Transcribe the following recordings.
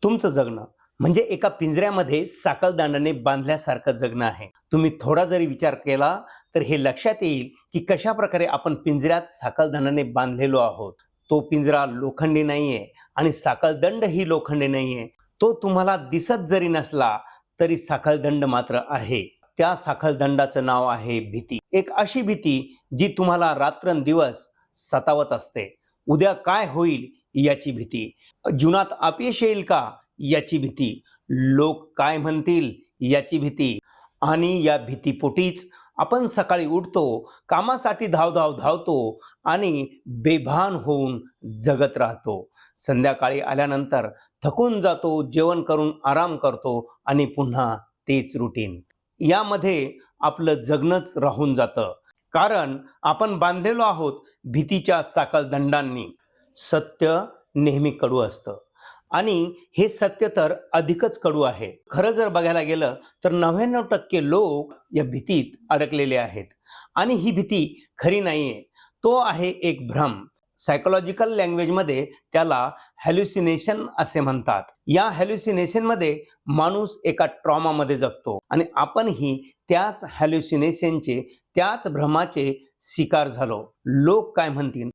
तुमचं जगणं म्हणजे एका पिंजऱ्यामध्ये साकळदांडाने बांधल्यासारखं जगणं आहे. तुम्ही थोडा जरी विचार केला तर हे लक्षात येईल की कशा प्रकारे आपण पिंजऱ्यात साकळदांडाने बांधलेलो आहोत. तो पिंजरा लोखंडी नाहीये आणि साकळदंड ही लोखंडी नाहीये. तो तुम्हाला दिसत जरी नसला तरी साकळदंड मात्र आहे. त्या साकळदंडाचं नाव आहे भीती. एक अशी भीती जी तुम्हाला रात्रंदिवस सतावत असते. उद्या काय होईल याची भीती, जीवनात अपयश येईल का याची भीती, लोक काय म्हणतील याची भीती. आणि या भीतीपोटीच आपण सकाळी उठतो, कामासाठी धावतो आणि बेभान होऊन जगत राहतो. संध्याकाळी आल्यानंतर थकून जातो, जेवण करून आराम करतो आणि पुन्हा तेच रुटीन. यामध्ये आपलं जगणंच राहून जातं, कारण आपण बांधलेलो आहोत भीतीच्या साकळदंडांनी. सत्य नेहमी कडू असतं आणि हे सत्य तर अधिकच कडू आहे. खरं जर बघायला गेलं तर 99% लोक या भीतीत अडकलेले आहेत आणि ही भीती खरी नाहीये. तो आहे एक भ्रम. सायकोलॉजिकल लँग्वेजमध्ये त्याला हॅल्युसिनेशन असे म्हणतात. या हॅल्युसिनेशनमध्ये माणूस एका ट्रॉमामध्ये जगतो आणि आपणही त्याच हॅल्युसिनेशनचे, त्याच भ्रमाचे शिकार झालो. लोक काय म्हणतील.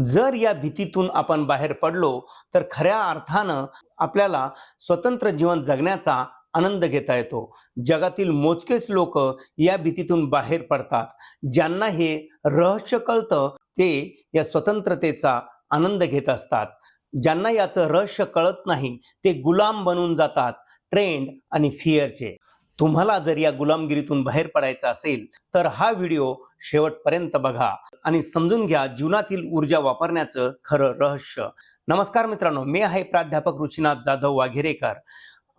जर या भीतीतून आपण बाहेर पडलो तर खऱ्या अर्थानं आपल्याला स्वतंत्र जीवन जगण्याचा आनंद घेता येतो. जगातील मोजकेच लोक या भीतीतून बाहेर पडतात. ज्यांना हे रहस्य कळतं ते या स्वतंत्रतेचा आनंद घेत असतात. ज्यांना याचं रहस्य कळत नाही ते गुलाम बनून जातात ट्रेंड आणि फिअरचे. तुम्हाला जर या गुलामगिरीतून बाहेर पडायचं असेल तर हा व्हिडिओ शेवटपर्यंत बघा आणि समजून घ्या जीवनातील ऊर्जा वापरण्याचं खरं रहस्य. नमस्कार मित्रांनो, मी आहे प्राध्यापक ऋषीनाथ जाधव वाघेरेकर.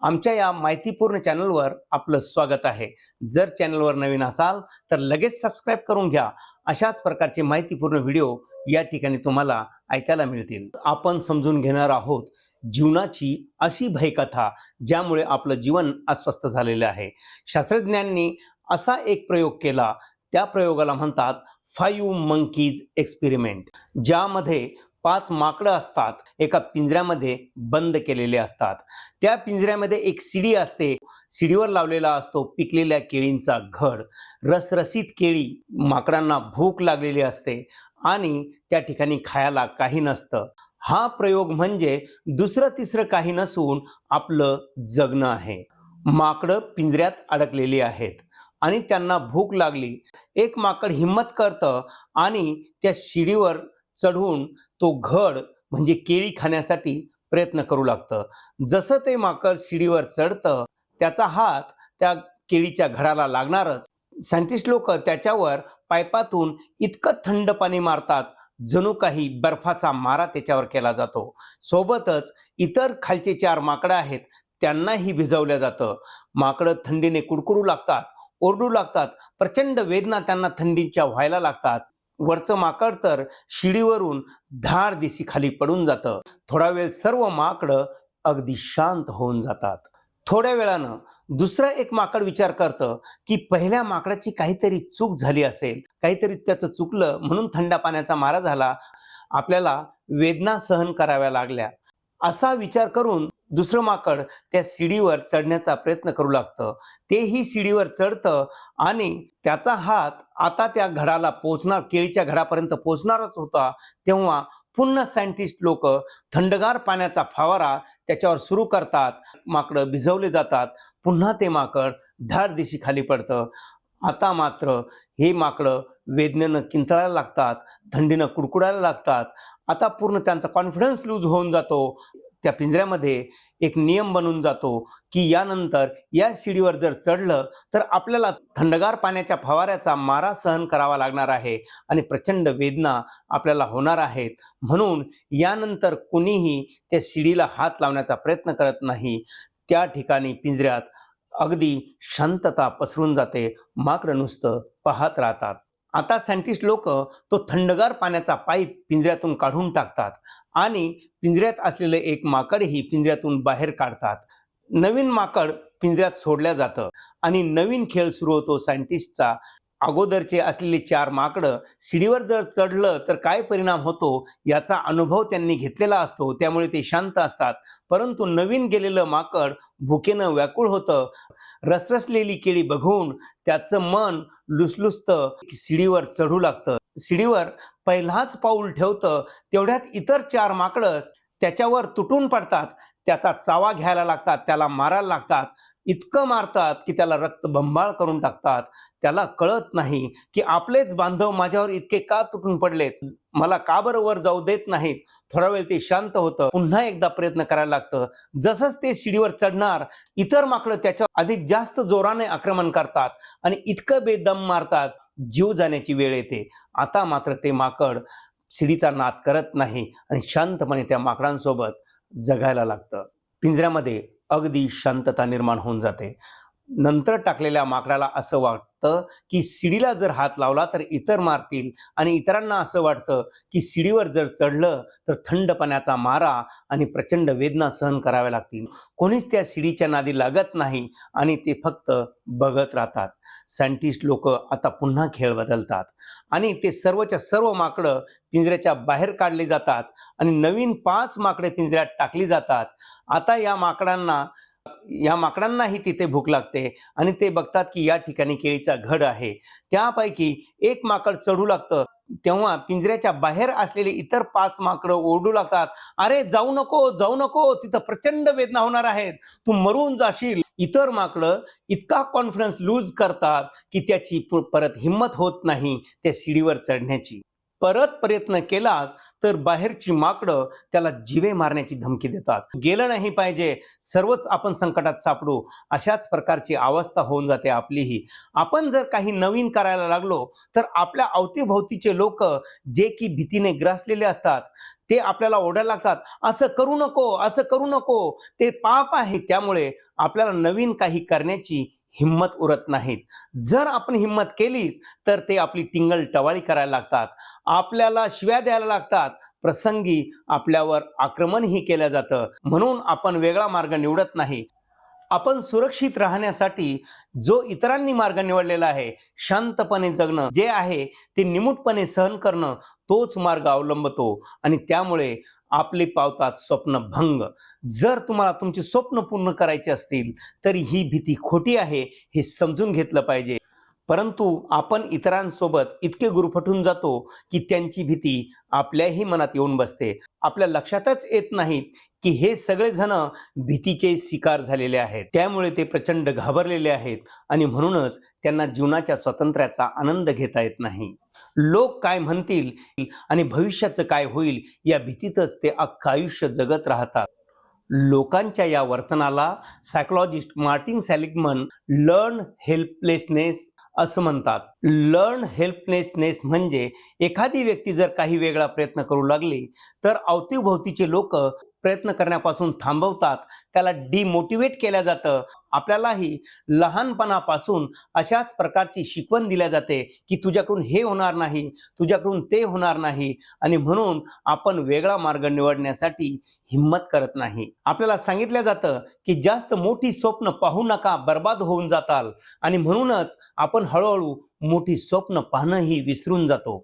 आमच्या या माहितीपूर्ण चॅनलवर आपलं स्वागत आहे. जर चॅनलवर नवीन असाल तर लगेच सबस्क्राईब करून घ्या. अशाच प्रकारचे माहितीपूर्ण व्हिडिओ या ठिकाणी तुम्हाला ऐकायला मिळतील. आपण समजून घेणार आहोत जीवनाची अशी भयकथा ज्यामुळे आपलं जीवन अस्वस्थ झालेलं आहे. शास्त्रज्ञांनी असा एक प्रयोग केला, त्या प्रयोगाला म्हणतात 5 मंकीज एक्सपेरिमेंट, ज्यामध्ये 5 माकडं असतात, एका पिंजऱ्यामध्ये बंद केलेले असतात. त्या पिंजऱ्यामध्ये एक शिडी असते, शिडीवर लावलेला असतो पिकलेल्या केळींचा घड. रसरशीत केळी, माकडांना भूक लागलेली असते आणि त्या ठिकाणी खायला काही नसतं. हा प्रयोग म्हणजे दुसरं तिसरं काही नसून आपलं जगणं आहे. माकडं पिंजऱ्यात अडकलेली आहेत आणि त्यांना भूक लागली. एक माकड हिम्मत करतं आणि त्या शिडीवर चढून तो घड म्हणजे केळी खाण्यासाठी प्रयत्न करू लागतं. जसं ते माकड शिडीवर चढतं त्याचा हात त्या केळीच्या घडाला लागणारच. सायंटिस्ट लोक त्याच्यावर पाईपातून इतकं थंड पाणी मारतात जणू काही बर्फाचा मारा त्याच्यावर केला जातो. सोबतच इतर खालचे 4 माकडं आहेत त्यांनाही भिजवलं जातं. माकडं थंडीने कुडकुडू लागतात, ओरडू लागतात. प्रचंड वेदना त्यांना थंडीच्या व्हायला लागतात. वरचं माकड तर शिडीवरून धाड दिशी खाली पडून जातं. थोडा वेळ सर्व माकडं अगदी शांत होऊन जातात. थोड्या वेळानं दुसरं एक माकड विचार करतं की पहिल्या माकडाची काहीतरी चूक झाली असेल, काहीतरी त्याचं चुकलं म्हणून थंड पाण्याचा मारा झाला, आपल्याला वेदना सहन कराव्या लागल्या. असा विचार करून दुसरं माकड त्या शिडीवर चढण्याचा प्रयत्न करू लागतं. तेही शिडीवर चढतं आणि त्याचा हात आता त्या घडाला पोहोचणार, केळीच्या घडापर्यंत पोहोचणारच होता. तेव्हा पुन्हा सायंटिस्ट लोक थंडगार पाण्याचा फवारा त्याच्यावर सुरू करतात. माकडं भिजवले जातात. पुन्हा ते माकड धाड दिशी खाली पडतं. आता मात्र हे माकडं वेदनेनं किंचाळायला लागतात, थंडीनं कुडकुडायला लागतात. आता पूर्ण त्यांचा कॉन्फिडन्स लूज होऊन जातो. त्या पिंजऱ्यामध्ये एक नियम बनून जातो की यानंतर या शिडीवर जर चढलं तर आपल्याला थंडगार पाण्याच्या फवाऱ्याचा मारा सहन करावा लागणार आहे आणि प्रचंड वेदना आपल्याला होणार आहेत. म्हणून यानंतर कुणीही त्या शिडीला हात लावण्याचा प्रयत्न करत नाही. त्या ठिकाणी पिंजऱ्यात अगदी शांतता पसरून जाते. माकडं नुसतं पाहत राहतात. आता सायंटिस्ट लोक तो थंडगार पाण्याचा पाईप पिंजऱ्यातून काढून टाकतात आणि पिंजऱ्यात असलेलं एक माकडही पिंजऱ्यातून बाहेर काढतात. नवीन माकड पिंजऱ्यात सोडल्या जातं आणि नवीन खेळ सुरू होतो सायंटिस्टचा. अगोदरचे असलेले 4 माकडं शिडीवर जर चढलं तर काय परिणाम होतो याचा अनुभव त्यांनी घेतलेला असतो, त्यामुळे ते शांत असतात. परंतु नवीन गेलेलं माकड भुकेनं व्याकुळ होतं. रसरसलेली केळी बघून त्याचं मन लुसलुसतं, शिडीवर चढू लागतं. शिडीवर पहिलाच पाऊल ठेवतं तेवढ्यात इतर 4 माकडं त्याच्यावर तुटून पडतात. त्याचा चावा घ्यायला लागतात, त्याला मारायला लागतात. इतकं मारतात की त्याला रक्तबंबाळ करून टाकतात. त्याला कळत नाही की आपलेच बांधव माझ्यावर इतके का तुटून पडलेत, मला का बरं वर जाऊ देत नाहीत. थोडा वेळ ते शांत होतं, पुन्हा एकदा प्रयत्न करायला लागतं. जसंच ते शिडीवर चढणार, इतर माकडं त्याच्यावर अधिक जास्त जोराने आक्रमण करतात आणि इतकं बेदम मारतात, जीव जाण्याची वेळ येते. आता मात्र ते माकड शिडीचा नाद करत नाही आणि शांतपणे त्या माकडांसोबत जगायला लागतं. पिंजऱ्यामध्ये अगदी शांतता निर्माण होऊन जाते. नंतर टाकलेल्या माकडाला असं वाटतं की शिडीला जर हात लावला तर इतर मारतील आणि इतरांना असं वाटतं की शिडीवर जर चढलं तर थंड पाण्याचा मारा आणि प्रचंड वेदना सहन कराव्या लागतील. कोणीच त्या शिडीच्या नादी लागत नाही आणि ते फक्त बघत राहतात. सायंटिस्ट लोक आता पुन्हा खेळ बदलतात आणि ते सर्वच्या सर्व माकडं पिंजऱ्याच्या बाहेर काढले जातात आणि नवीन 5 माकडे पिंजऱ्यात टाकली जातात. आता या माकडांनाही तिथे भूक लागते आणि ते बघतात की या ठिकाणी केळीचा घड आहे. त्यापैकी एक माकड चढू लागतं. तेव्हा पिंजऱ्याच्या बाहेर असलेले इतर 5 माकडं ओरडू लागतात, अरे जाऊ नको, जाऊ नको, तिथं प्रचंड वेदना होणार आहेत, तू मरून जाशील. इतर माकडं इतका कॉन्फिडन्स लूज करतात की त्याची परत हिंमत होत नाही त्या शिडीवर चढण्याची. परत प्रयत्न केलाच तर बाहेरची माकडं त्याला जीवे मारण्याची धमकी देतात. गेलं नाही पाहिजे, सर्वच आपण संकटात सापडू, अशाच प्रकारची अवस्था होऊन जाते आपलीही. आपण जर काही नवीन करायला लागलो तर आपल्या अवतीभोवतीचे लोक जे की भीतीने ग्रासलेले असतात ते आपल्याला ओरडायला लागतात, असं करू नको, असं करू नको, ते पाप आहे. त्यामुळे आपल्याला नवीन काही करण्याची हिम्मत उरत नाहीत. जर आपण हिम्मत केलीच तर ते आपली टिंगल टवाळी करायला लागतात, आपल्याला शिव्या द्यायला लागतात, प्रसंगी आपल्यावर आक्रमणही केलं जातं. म्हणून आपण वेगळा मार्ग निवडत नाही. आपण सुरक्षित राहण्यासाठी जो इतरांनी मार्ग निवडलेला आहे, शांतपणे जगणं जे आहे ते निमूटपणे सहन करणं, तोच मार्ग अवलंबतो आणि त्यामुळे आपले पावतात स्वप्न भंग. जर तुम्हाला तुमची स्वप्न पूर्ण करायची असतील तर ही भीती खोटी आहे हे समजून घेतलं पाहिजे. परंतु आपण इतरांसोबत इतके गुरफटून जातो की त्यांची भीती आपल्याही मनात येऊन बसते. आपल्या लक्षातच येत नाहीत की हे सगळेजण भीतीचे शिकार झालेले आहेत. त्यामुळे ते प्रचंड घाबरलेले आहेत आणि म्हणूनच त्यांना जीवनाच्या स्वातंत्र्याचा आनंद घेता येत नाही. लोक काय म्हणतील आणि भविष्याचं काय होईल या भीतीतच ते अख्खं आयुष्य जगत राहतात. लोकांच्या या वर्तनाला psychologist Martin Seligman learn helplessness असं म्हणतात. लर्न हेल्पलेसनेस म्हणजे एखादी व्यक्ती जर काही वेगळा प्रयत्न करू लागली तर अवतीभोवतीचे लोक प्रयत्न करण्यापासून थांबवतात, त्याला डिमोटिवेट केलं जातं. आपल्यालाही लहानपणापासून अशाच प्रकारची शिकवण दिल्या जाते की तुझ्याकडून हे होणार नाही, तुझ्याकडून ते होणार नाही आणि म्हणून आपण वेगळा मार्ग निवडण्यासाठी हिम्मत करत नाही. आपल्याला सांगितलं जातं की जास्त मोठी स्वप्न पाहू नका, बर्बाद होऊन जाताल आणि म्हणूनच आपण हळूहळू मोठी स्वप्न पाहणंही विसरून जातो.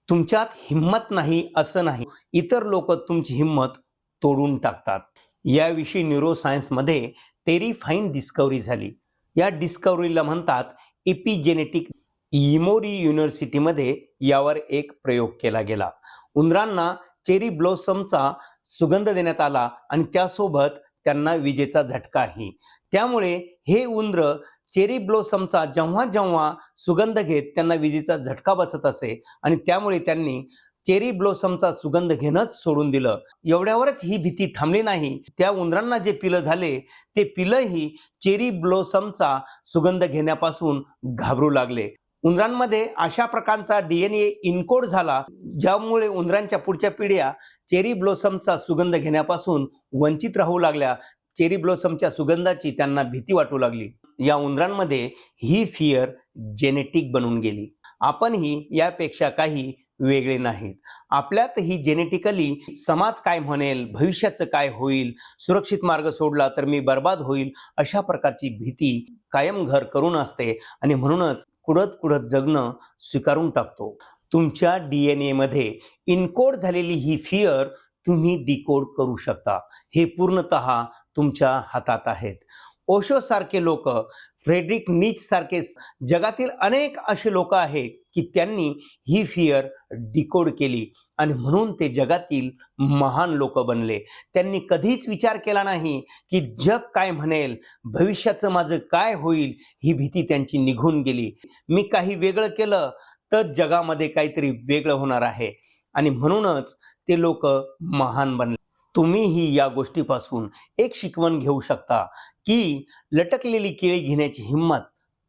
तुमच्यात हिम्मत नाही असं नाही, इतर लोक तुमची हिम्मत तोडून टाकतात. याविषयी न्यूरोसायन्समध्ये टेरिफाईंग डिस्कव्हरी झाली. या डिस्कव्हरीला म्हणतात एपिजेनेटिक. इमोरी युनिव्हर्सिटीमध्ये यावर एक प्रयोग केला गेला. उंदरांना चेरी ब्लॉसमचा सुगंध देण्यात आला आणि त्यासोबत त्यांना विजेचा झटकाही. त्यामुळे हे उंदर चेरी ब्लॉसमचा जेव्हा जेव्हा सुगंध घेत त्यांना विजेचा झटका बसत असे आणि त्यामुळे त्यांनी चेरी ब्लॉसमचा सुगंध घेणंच सोडून दिलं. एवढ्यावरच ही भीती थांबली नाही. त्या उंदरांना जे पिलं झाले ते पिलंही चेरी ब्लॉसमचा सुगंध घेण्यापासून घाबरू लागले. उंदरांमध्ये अशा प्रकारचा DNA इनकोड झाला ज्यामुळे उंदरांच्या पुढच्या पिढ्या चेरी ब्लॉसमचा सुगंध घेण्यापासून वंचित राहू लागल्या. चेरी ब्लॉसमच्या सुगंधाची त्यांना भीती वाटू लागली. या उंदरांमध्ये ही फिअर जेनेटिक बनून गेली. आपणही यापेक्षा काही वेगळे नाहीत. आपल्यातही जेनेटिकली समाज काय म्हणेल, भविष्याचं काय होईल, सुरक्षित मार्ग सोडला तर मी बर्बाद होईल, अशा प्रकारची भीती कायम घर करून असते आणि म्हणूनच कुडत कुडत जगणं स्वीकारून टाकतो. तुमच्या DNA मध्ये इनकोड झालेली ही फिअर तुम्ही डिकोड करू शकता. हे पूर्णतः तुमच्या हातात आहेत. ओशो सारखे लोक, फ्रेडरिक नीच सारखे जगातील अनेक असे लोक आहेत की त्यांनी ही फिअर डिकोड केली आणि म्हणून ते जगातील महान लोक बनले. त्यांनी कधीच विचार केला नाही की जग काय म्हणेल, भविष्याचं माझं काय होईल. ही भीती त्यांची निघून गेली. मी काही वेगळं केलं तर जगामध्ये काहीतरी वेगळं होणार आहे आणि म्हणूनच ते लोक महान बनले. तुम्हीही या गोष्टीपासून एक शिकवण घेऊ शकता की लटकलेली केळी घेण्याची हिंमत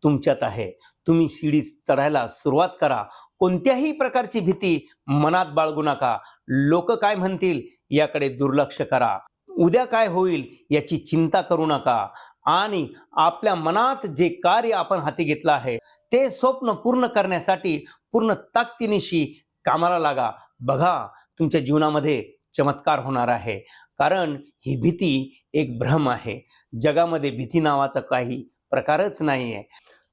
तुमच्यात आहे. तुम्ही शिडी चढायला सुरुवात करा. कोणत्याही प्रकारची भीती मनात बाळगू नका. लोक काय म्हणतील याकडे दुर्लक्ष करा. उद्या काय होईल याची चिंता करू नका आणि आपल्या मनात जे कार्य आपण हाती घेतलं आहे ते स्वप्न पूर्ण करण्यासाठी पूर्ण ताकदीनिशी कामाला लागा. बघा, तुमच्या जीवनामध्ये चमत्कार होणार आहे. कारण ही भीती एक भ्रम आहे. जगामध्ये भीती नावाचा काही प्रकारच नाही आहे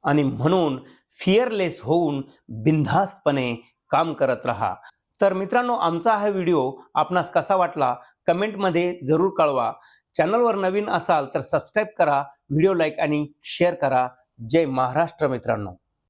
आणि म्हणून फिअरलेस होऊन बिनधास्तपणे काम करत राहा. तर मित्रांनो, आमचा हा व्हिडिओ आपणास कसा वाटला कमेंटमध्ये जरूर कळवा. चॅनलवर नवीन असाल तर सबस्क्राईब करा, व्हिडिओ लाईक आणि शेअर करा. जय महाराष्ट्र मित्रांनो.